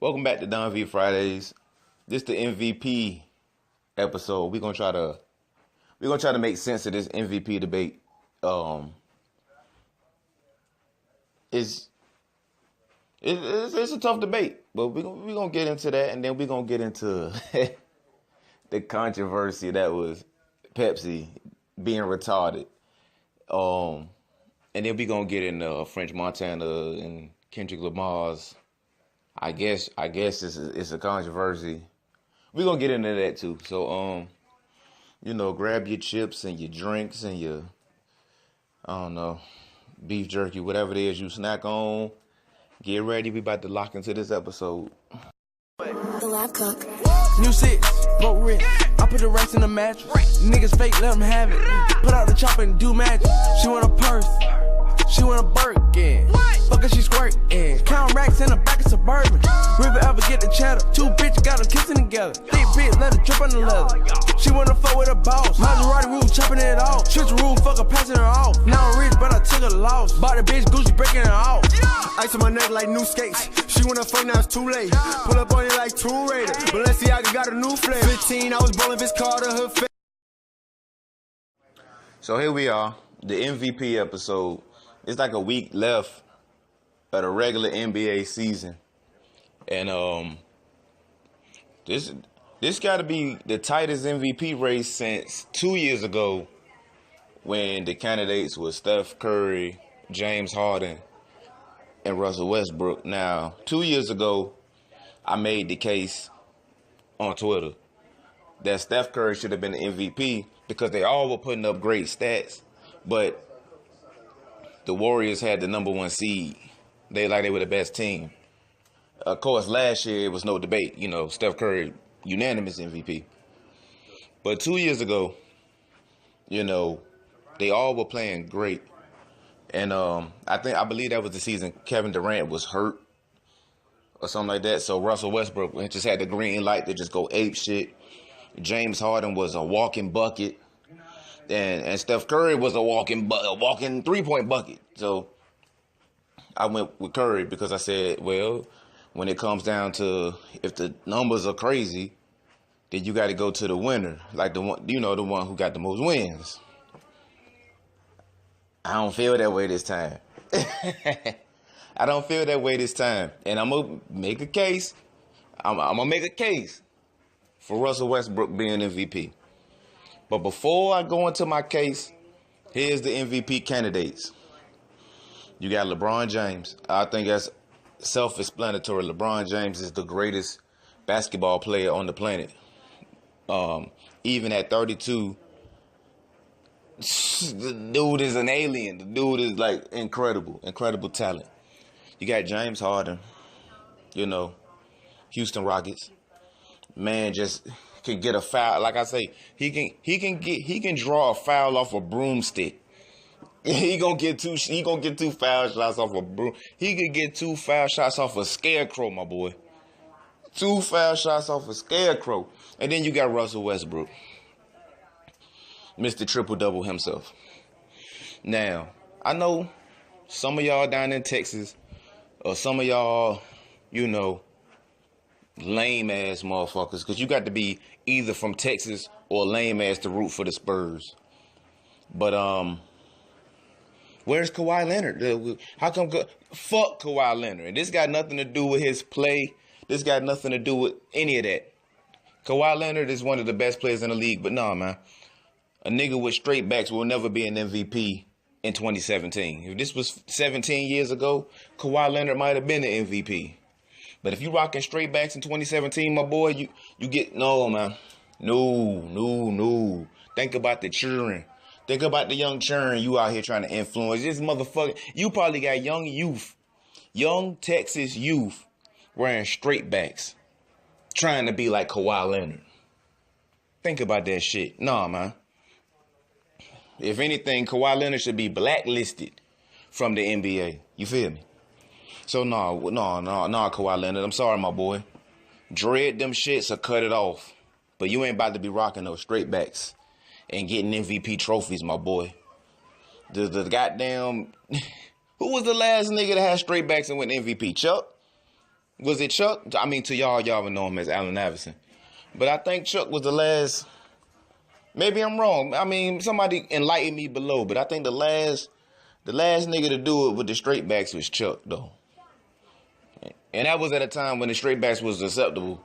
Welcome back to Don V Fridays. This the MVP episode. We're gonna try to make sense of this MVP debate. It's a tough debate, but we're gonna get into that, and then we're gonna get into the controversy that was Pepsi being retarded. And then we're gonna get into French Montana and Kendrick Lamar's. I guess it's a controversy. We're gonna get into that too. So grab your chips and your drinks and your beef jerky, whatever it is you snack on. Get ready, we about to lock into this episode. The Lab Cook. New six, broke wrist. I put the rest in the mattress. Niggas fake, let them have it. Put out the chopper and do magic. She want a purse. She want a Birkin. Fuck her, she squirtin'. Count racks in the back of Suburban. River ever get the cheddar. Two bitches got them kissing together. Thick bitch, let her drip on the leather. She wanna fuck with a boss. Maserati roof, chopping it off. Switch the roof, fuck her, passing her off. Now I'm rich, but I took a loss. Bought the bitch Gucci, breaking it off. Ice on my neck like new skates. She wanna fuck, now it's too late. Pull up on you like Tomb Raider. Balenciaga got a new flavor. 15, I was bowling Vince Carter, her face. So here we are, the MVP episode. It's like a week left of the regular NBA season. And this got to be the tightest MVP race since 2 years ago when the candidates were Steph Curry, James Harden, and Russell Westbrook. Now, 2 years ago, I made the case on Twitter that Steph Curry should have been the MVP because they all were putting up great stats, but the Warriors had the number one seed. They were the best team. Of course, last year it was no debate. Steph Curry, unanimous MVP. But 2 years ago, they all were playing great. And I believe that was the season Kevin Durant was hurt or something like that. So Russell Westbrook just had the green light to just go ape shit. James Harden was a walking bucket. And Steph Curry was a walking 3-point bucket. So I went with Curry because I said, well, when it comes down to if the numbers are crazy, then you got to go to the winner, like the one who got the most wins. I don't feel that way this time. I don't feel that way this time, and I'm gonna make a case. I'm gonna make a case for Russell Westbrook being MVP. But before I go into my case, here's the MVP candidates. You got LeBron James. I think that's self-explanatory. LeBron James is the greatest basketball player on the planet. Even at 32, the dude is an alien. The dude is incredible talent. You got James Harden, Houston Rockets. Man, just can get a foul. Like I say, he can draw a foul off a broomstick. He gonna get two foul shots off a broom. He could get 2 foul shots off a scarecrow, my boy. 2 foul shots off a scarecrow. And then you got Russell Westbrook, Mr. Triple-Double himself. Now, I know some of y'all down in Texas, or some of y'all, lame-ass motherfuckers, because you got to be either from Texas or lame-ass to root for the Spurs. But, where's Kawhi Leonard? How come? Fuck Kawhi Leonard. And this got nothing to do with his play. This got nothing to do with any of that. Kawhi Leonard is one of the best players in the league, but nah, man. A nigga with straight backs will never be an MVP in 2017. If this was 17 years ago, Kawhi Leonard might have been the MVP. But if you rocking straight backs in 2017, my boy, you get, no, man. No. Think about the children. Think about the young children you out here trying to influence. This motherfucker, you probably got young Texas youth wearing straight backs, trying to be like Kawhi Leonard. Think about that shit. Nah, man. If anything, Kawhi Leonard should be blacklisted from the NBA. You feel me? So, no, Kawhi Leonard. I'm sorry, my boy. Dread them shits or cut it off. But you ain't about to be rocking those straight backs and getting MVP trophies, my boy. The goddamn... Who was the last nigga that had straight backs and went MVP? Chuck? Was it Chuck? I mean, to y'all would know him as Allen Iverson. But I think Chuck was the last. Maybe I'm wrong. I mean, somebody enlighten me below. But I think the last nigga to do it with the straight backs was Chuck, though. And that was at a time when the straight backs was acceptable.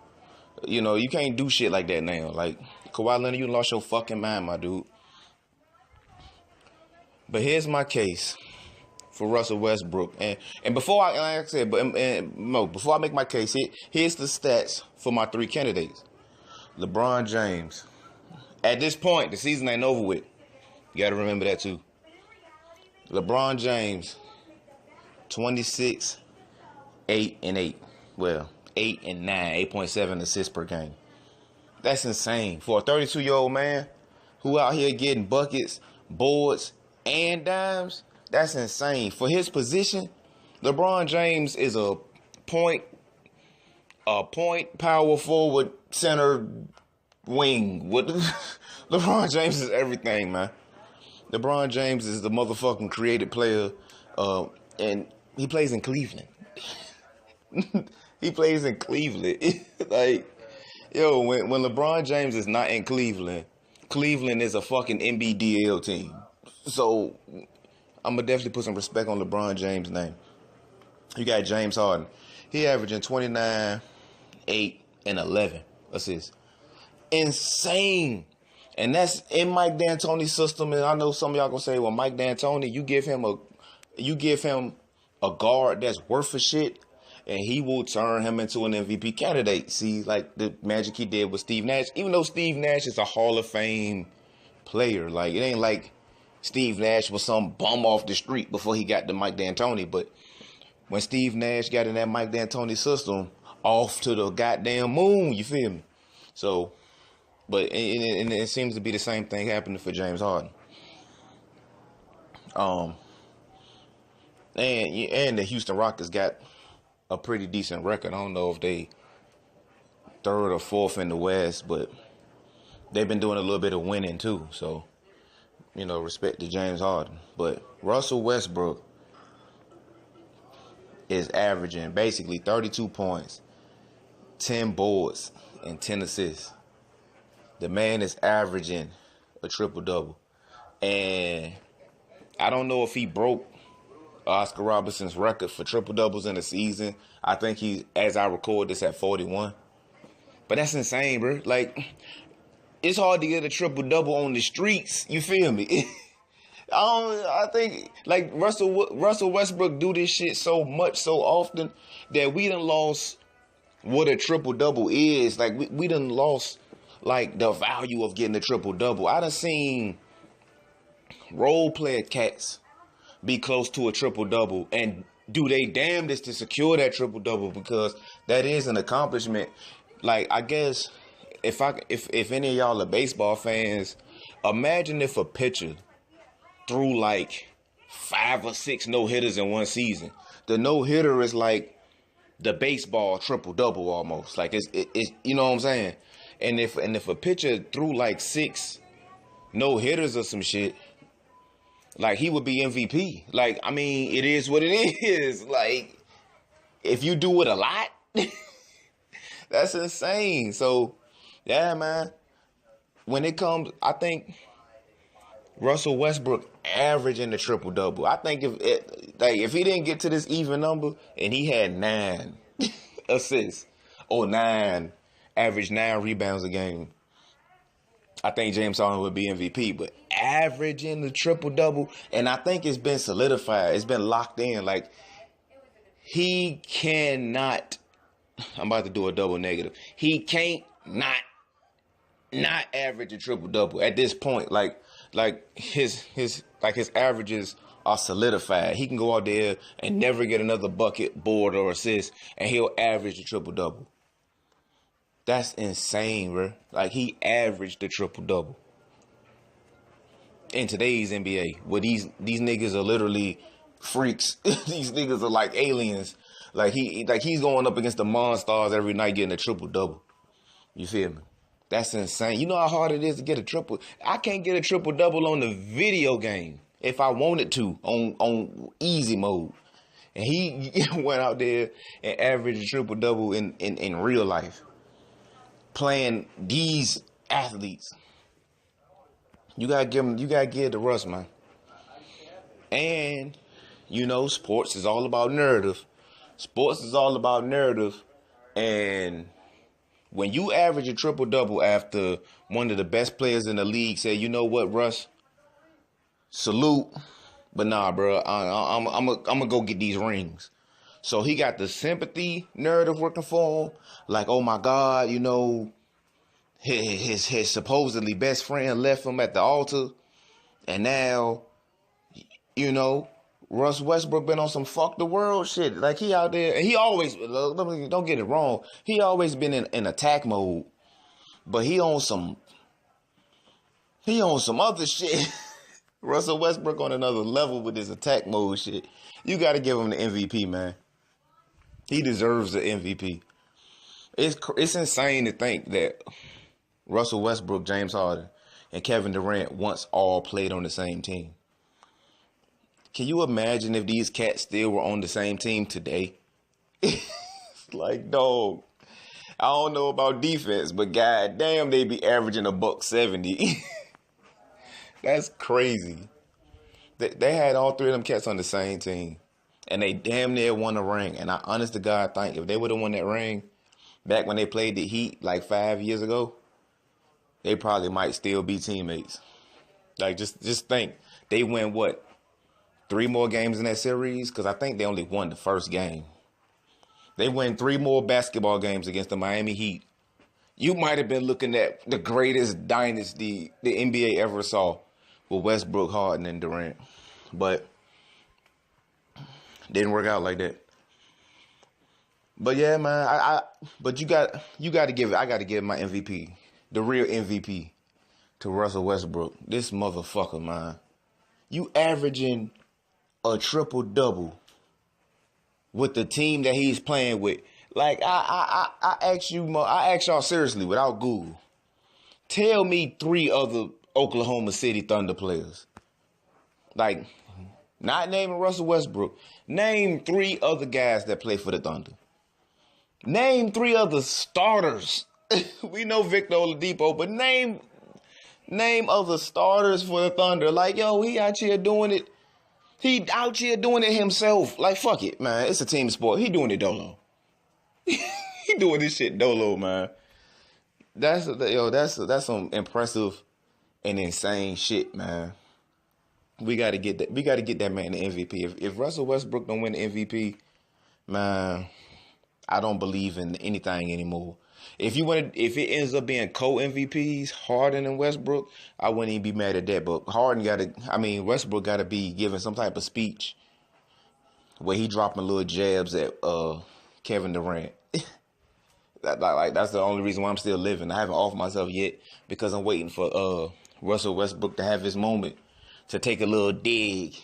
You know, you can't do shit like that now. Like, Kawhi Leonard, you lost your fucking mind, my dude. But here's my case for Russell Westbrook. And before I, like I said, before I make my case, here's the stats for my three candidates. LeBron James. At this point, the season ain't over with. You got to remember that too. LeBron James, 26, 8 and 8. Well, 8 and 9, 8.7 assists per game. That's insane for a 32-year-old man who out here getting buckets, boards, and dimes. That's insane. For his position, LeBron James is a point power forward, center, wing. LeBron James is everything, man. LeBron James is the motherfucking creative player, and he plays in Cleveland. He plays in Cleveland. Like, yo, when LeBron James is not in Cleveland, Cleveland is a fucking NBDL team. So I'm gonna definitely put some respect on LeBron James' name. You got James Harden. He averaging 29, 8, and 11 assists. Insane. And that's in Mike D'Antoni's system. And I know some of y'all gonna say, well, Mike D'Antoni, you give him a guard that's worth a shit, and he will turn him into an MVP candidate. See, like the magic he did with Steve Nash. Even though Steve Nash is a Hall of Fame player, like it ain't like Steve Nash was some bum off the street before he got to Mike D'Antoni. But when Steve Nash got in that Mike D'Antoni system, off to the goddamn moon, you feel me? So, but it seems to be the same thing happening for James Harden. And the Houston Rockets got a pretty decent record. I don't know if they third or fourth in the West, but they've been doing a little bit of winning too. So, you know, respect to James Harden. But Russell Westbrook is averaging basically 32 points, 10 boards, and 10 assists. The man is averaging a triple-double. And I don't know if he broke Oscar Robertson's record for triple-doubles in a season. I think he, as I record this, at 41. But that's insane, bro. Like, it's hard to get a triple-double on the streets. You feel me? I think, like, Russell Westbrook do this shit so much, so often, that we done lost what a triple-double is. Like, we done lost, like, the value of getting a triple-double. I done seen role-player cats be close to a triple-double and do they damnedest to secure that triple-double, because that is an accomplishment. Like, I guess if any of y'all are baseball fans, imagine if a pitcher threw like 5 or 6 no-hitters in one season. The no-hitter is like the baseball triple-double almost. Like it's you know what I'm saying? And if a pitcher threw like 6 no-hitters or some shit, like he would be MVP. Like, I mean, it is what it is. Like, if you do it a lot, that's insane. So, yeah, man. When it comes, I think Russell Westbrook averaging the triple-double. I think if he didn't get to this even number and he had 9 assists or average 9 rebounds a game, I think James Harden would be MVP. But averaging the triple-double, and I think it's been solidified. It's been locked in. Like, he cannot, I'm about to do a double negative. He can't not average a triple-double at this point. Like his averages are solidified. He can go out there and never get another bucket, board, or assist, and he'll average a triple-double. That's insane, bro. Like, he averaged the triple-double in today's NBA, where these niggas are literally freaks. These niggas are like aliens. Like, he's going up against the Monstars every night getting a triple-double. You feel me? That's insane. You know how hard it is to get a triple? I can't get a triple-double on the video game if I wanted to, on easy mode. And he went out there and averaged a triple-double in real life. Playing these athletes. You gotta give the Russ, man. And, you know, sports is all about narrative. And when you average a triple-double after one of the best players in the league say, you know what, Russ? Salute. But nah, bro, I'm gonna go get these rings. So he got the sympathy narrative working for him. Like, oh my God, you know, his supposedly best friend left him at the altar. And now, you know, Russ Westbrook been on some fuck the world shit. Like, he out there, and he always, don't get it wrong, he always been in attack mode. But he on some other shit. Russell Westbrook on another level with his attack mode shit. You got to give him the MVP, man. He deserves the MVP. It's insane to think that Russell Westbrook, James Harden, and Kevin Durant once all played on the same team. Can you imagine if these cats still were on the same team today? Like, dog, I don't know about defense, but goddamn, they be averaging $170. That's crazy. They had all three of them cats on the same team. And they damn near won a ring. And I honest to God think if they would have won that ring back when they played the Heat like 5 years ago, they probably might still be teammates. Like, just think. They win, what, 3 more games in that series? Because I think they only won the first game. They win 3 more basketball games against the Miami Heat. You might have been looking at the greatest dynasty the NBA ever saw with Westbrook, Harden, and Durant. But didn't work out like that. But yeah, man, but I got to give my MVP, the real MVP, to Russell Westbrook. This motherfucker, man. You averaging a triple-double with the team that he's playing with. Like, I ask y'all seriously, without Google, tell me 3 other Oklahoma City Thunder players. Like, not naming Russell Westbrook. Name 3 other guys that play for the Thunder. Name 3 other starters. We know Victor Oladipo, but name other starters for the Thunder. Like, yo, he out here doing it. He out here doing it himself. Like, fuck it, man. It's a team sport. He doing it dolo. He doing this shit dolo, man. That's some impressive and insane shit, man. We gotta get that. We gotta get that man the MVP. If Russell Westbrook don't win the MVP, man, I don't believe in anything anymore. If it ends up being co-MVPs, Harden and Westbrook, I wouldn't even be mad at that. But Westbrook gotta be giving some type of speech where he dropping little jabs at Kevin Durant. That's the only reason why I'm still living. I haven't offered myself yet because I'm waiting for Russell Westbrook to have his moment to take a little dig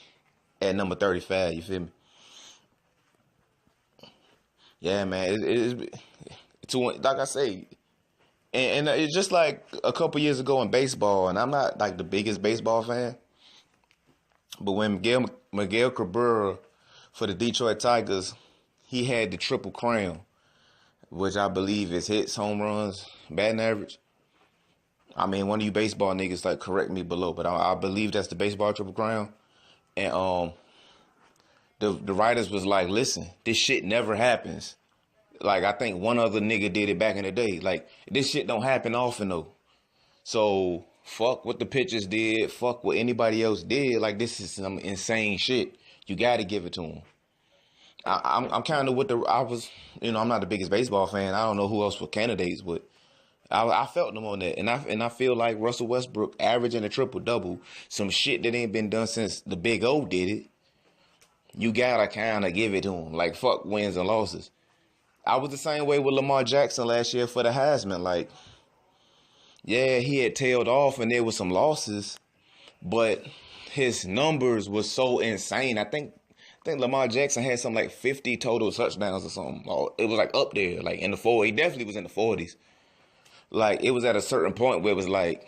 at number 35. You feel me? Yeah, man. It's like I say, and it's just like a couple years ago in baseball, and I'm not like the biggest baseball fan, but when Miguel Cabrera for the Detroit Tigers, he had the triple crown, which I believe is hits, home runs, batting average. I mean, one of you baseball niggas like correct me below, but I believe that's the baseball triple crown. And the writers was like, listen, this shit never happens. Like, I think one other nigga did it back in the day. Like, this shit don't happen often though. So fuck what the pitchers did, fuck what anybody else did. Like, this is some insane shit. You gotta give it to him. I'm kind of I'm not the biggest baseball fan. I don't know who else were candidates, but I felt them on that. And I feel like Russell Westbrook averaging a triple-double, some shit that ain't been done since the Big O did it, you gotta kind of give it to him. Like, fuck wins and losses. I was the same way with Lamar Jackson last year for the Heisman. Like, yeah, he had tailed off and there was some losses, but his numbers were so insane. I think Lamar Jackson had something like 50 total touchdowns or something. It was like up there, like in the 40s. He definitely was in the 40s. Like, it was at a certain point where it was like,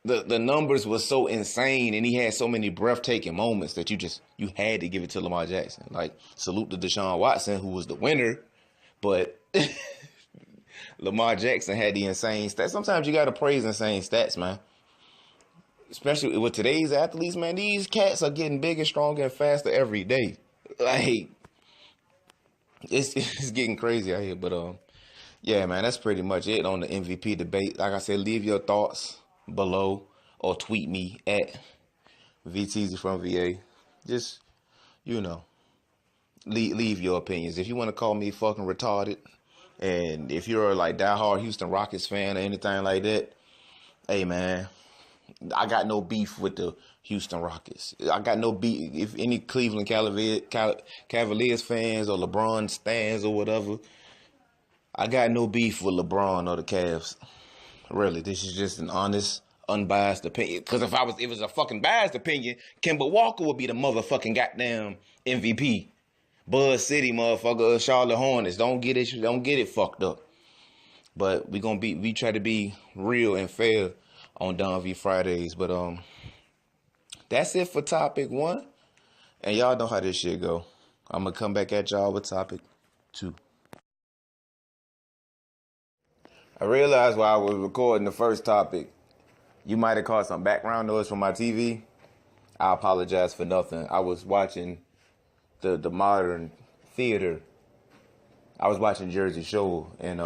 the numbers was so insane, and he had so many breathtaking moments that you had to give it to Lamar Jackson. Like, salute to Deshaun Watson, who was the winner, but Lamar Jackson had the insane stats. Sometimes you gotta praise insane stats, man. Especially with today's athletes, man. These cats are getting bigger, stronger, and faster every day. Like, it's getting crazy out here. But yeah, man, that's pretty much it on the MVP debate. Like I said, leave your thoughts below or tweet me at VTZ from VA. Just, leave your opinions. If you want to call me fucking retarded, and if you're like diehard Houston Rockets fan or anything like that, hey, man, I got no beef with the Houston Rockets. I got no beef. If any Cleveland Cavaliers fans or LeBron stans or whatever, I got no beef with LeBron or the Cavs. Really, this is just an honest, unbiased opinion. Because if it was a fucking biased opinion, Kemba Walker would be the motherfucking goddamn MVP. Buzz City, motherfucker, Charlotte Hornets. Don't get it fucked up. But we try to be real and fair on Don V Fridays. But that's it for topic 1. And y'all know how this shit go. I'm gonna come back at y'all with topic 2. I realized while I was recording the first topic, you might have caught some background noise from my TV. I apologize for nothing. I was watching the modern theater. I was watching Jersey Shore, and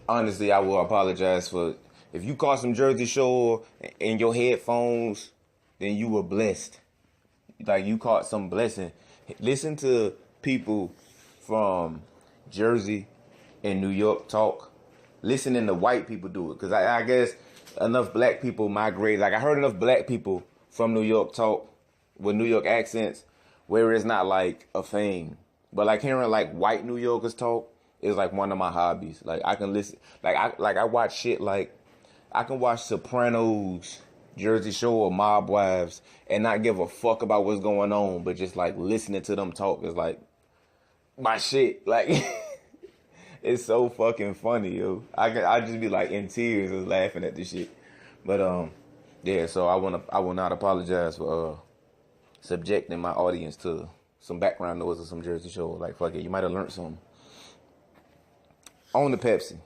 honestly, I will apologize for if you caught some Jersey Shore in your headphones, then you were blessed. Like, you caught some blessing. Listen to people from Jersey and New York talk. Listening to white people do it. Because I guess enough black people migrate. Like, I heard enough black people from New York talk with New York accents where it's not like a thing. But like hearing like white New Yorkers talk is like one of my hobbies. Like, I can listen. I watch shit like, I can watch Sopranos, Jersey Shore, Mob Wives, and not give a fuck about what's going on, but just like listening to them talk is like my shit. Like, it's so fucking funny, yo. I just be like in tears and laughing at this shit. But yeah. So I will not apologize for subjecting my audience to some background noise or some Jersey Shore. Like, fuck it, you might have learned something. On the Pepsi.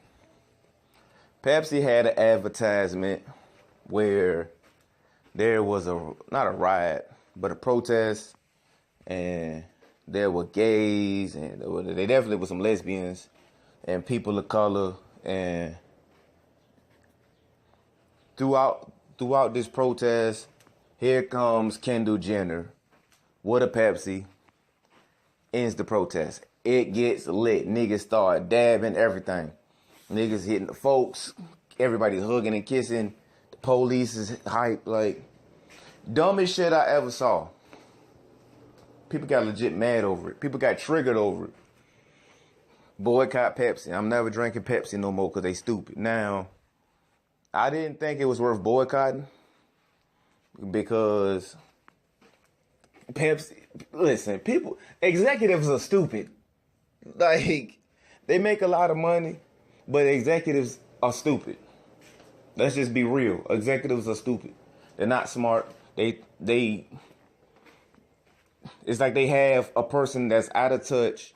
Pepsi had an advertisement where there was not a riot, but a protest, and there were gays, and there definitely were some lesbians and people of color, and throughout this protest, here comes Kendall Jenner with a Pepsi, ends the protest. It gets lit. Niggas start dabbing everything. Niggas hitting the folks. Everybody's hugging and kissing. The police is hype. Like, dumbest shit I ever saw. People got legit mad over it. People got triggered over it. Boycott Pepsi. I'm never drinking Pepsi no more because they stupid. Now, I didn't think it was worth boycotting because Pepsi, listen, executives are stupid. Like, they make a lot of money, but executives are stupid. Let's just be real. Executives are stupid. They're not smart. It's like they have a person that's out of touch,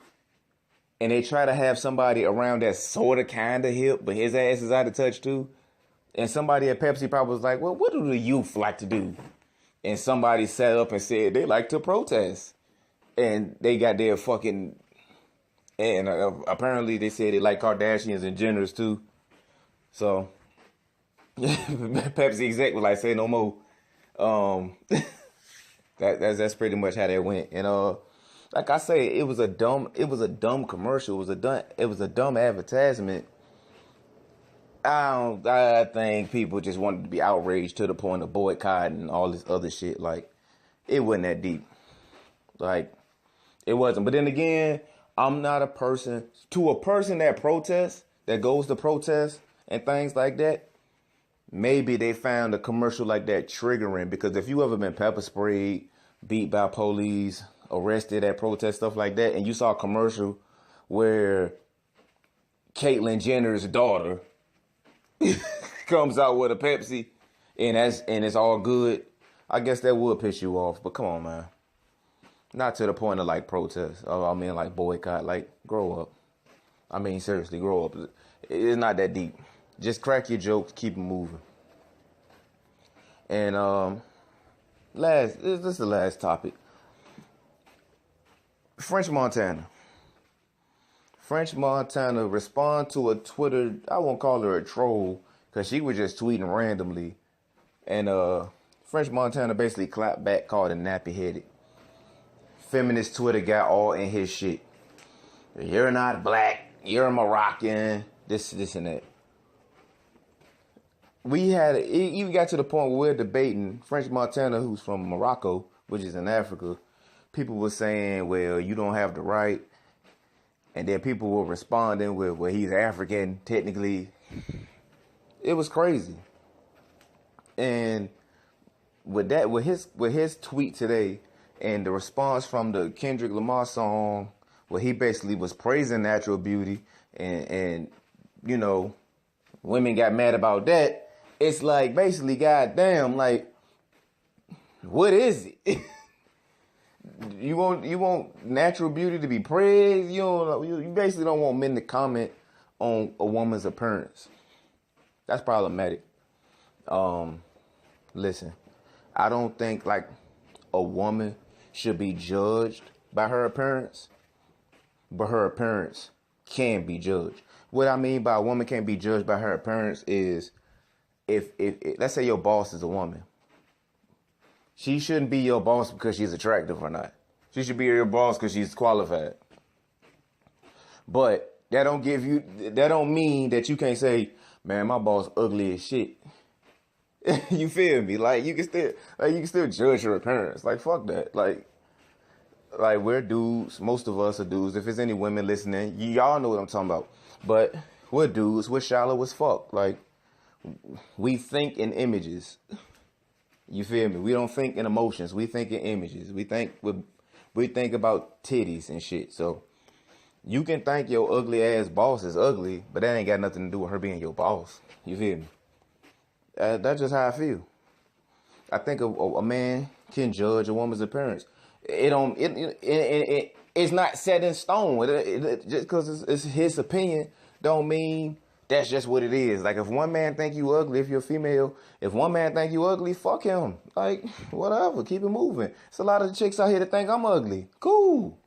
and they try to have somebody around that's sort of kind of hip, but his ass is out of touch too. And somebody at Pepsi probably was like, well, what do the youth like to do? And somebody sat up and said they like to protest. And they got their fucking... And apparently they said they like Kardashians and Jenners too. So, Pepsi exec was like, say no more. That's pretty much how that went. And like I say, it was a dumb commercial. It was a dumb advertisement. I think people just wanted to be outraged to the point of boycotting and all this other shit. Like, it wasn't that deep. Like, it wasn't. But then again, I'm not a person that protests, that goes to protest and things like that. Maybe they found a commercial like that triggering, because if you ever been pepper sprayed, beat by police, arrested at protest, stuff like that, and you saw a commercial where Caitlyn Jenner's daughter comes out with a Pepsi and it's all good, I guess that would piss you off. But come on, man. Not to the point of like protest. I mean like boycott. Like grow up. I mean seriously, grow up. It's not that deep. Just crack your jokes, keep them moving. And this is the last topic. French Montana. French Montana respond to a Twitter, I won't call her a troll, because she was just tweeting randomly. And French Montana basically clapped back, called him nappy-headed. Feminist Twitter got all in his shit. You're not black, you're a Moroccan, this and that. It even got to the point where we're debating French Montana, who's from Morocco, which is in Africa. People were saying, well, you don't have the right. And then people were responding with, well, he's African, technically. It was crazy. And with his tweet today and the response from the Kendrick Lamar song, where he basically was praising natural beauty and you know, women got mad about that. It's like basically, goddamn, like, what is it? You want natural beauty to be praised? You basically don't want men to comment on a woman's appearance. That's problematic. Listen, I don't think like a woman should be judged by her appearance, but her appearance can be judged. What I mean by a woman can't be judged by her appearance is if let's say your boss is a woman. She shouldn't be your boss because she's attractive or not. She should be your boss because she's qualified. But that don't mean that you can't say, man, my boss ugly as shit. You feel me? Like you can still judge her appearance. Like fuck that. Like we're dudes. Most of us are dudes. If there's any women listening, y'all know what I'm talking about. But we're dudes. We're shallow as fuck. Like we think in images. You feel me? We don't think in emotions. We think in images. We think about titties and shit. So you can think your ugly ass boss is ugly, but that ain't got nothing to do with her being your boss. You feel me? That's just how I feel. I think a man can judge a woman's appearance. It's not set in stone. Just because it's his opinion don't mean that's just what it is. Like if one man think you ugly, if you're a female, if one man think you ugly, fuck him. Like whatever, keep it moving. It's a lot of chicks out here that think I'm ugly. Cool.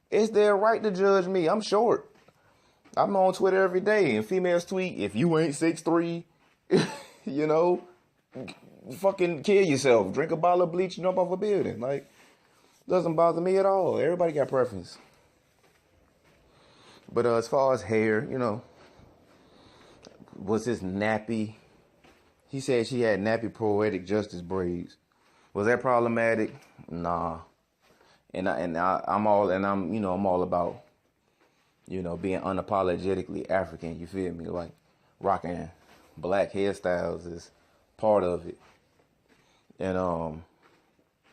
It's their right to judge me. I'm short. I'm on Twitter every day and females tweet, if you ain't 6'3", you know, fucking kill yourself. Drink a bottle of bleach and jump off a building. Like, doesn't bother me at all. Everybody got preference. But as far as hair, you know, was this nappy? He said she had nappy poetic justice braids. Was that problematic? Nah. I'm all about, you know, being unapologetically African. You feel me? Like rocking black hairstyles is part of it. And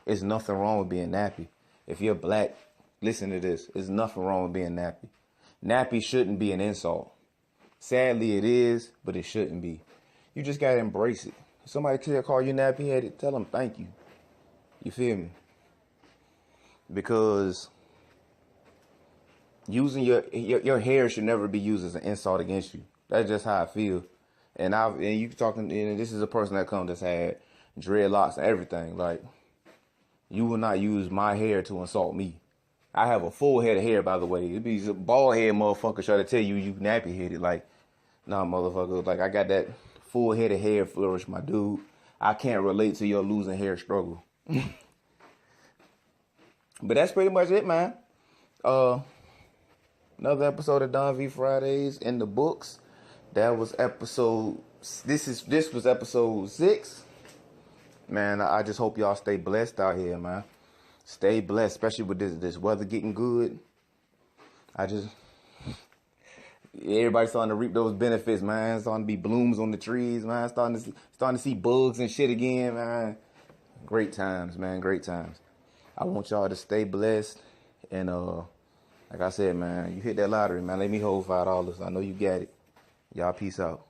it's nothing wrong with being nappy. If you're black, listen to this. There's nothing wrong with being nappy. Nappy shouldn't be an insult. Sadly, it is, but it shouldn't be. You just gotta embrace it. If somebody call you nappy-headed, tell them thank you. You feel me? Because using your hair should never be used as an insult against you. That's just how I feel. And you talking, and this is a person that's had dreadlocks and everything. Like, you will not use my hair to insult me. I have a full head of hair, by the way. It'd be a bald head motherfucker try to tell you nappy headed. Like, nah, motherfucker. Like, I got that full head of hair flourish, my dude. I can't relate to your losing hair struggle. But that's pretty much it, man. Another episode of Don V Fridays in the books. That was this was episode 6. Man, I just hope y'all stay blessed out here, man. Stay blessed, especially with this weather getting good. Everybody's starting to reap those benefits, man. Starting to be blooms on the trees, man. Starting to see bugs and shit again, man. Great times, man. Great times. I want y'all to stay blessed. And like I said, man, you hit that lottery, man. Let me hold $5. I know you got it. Y'all peace out.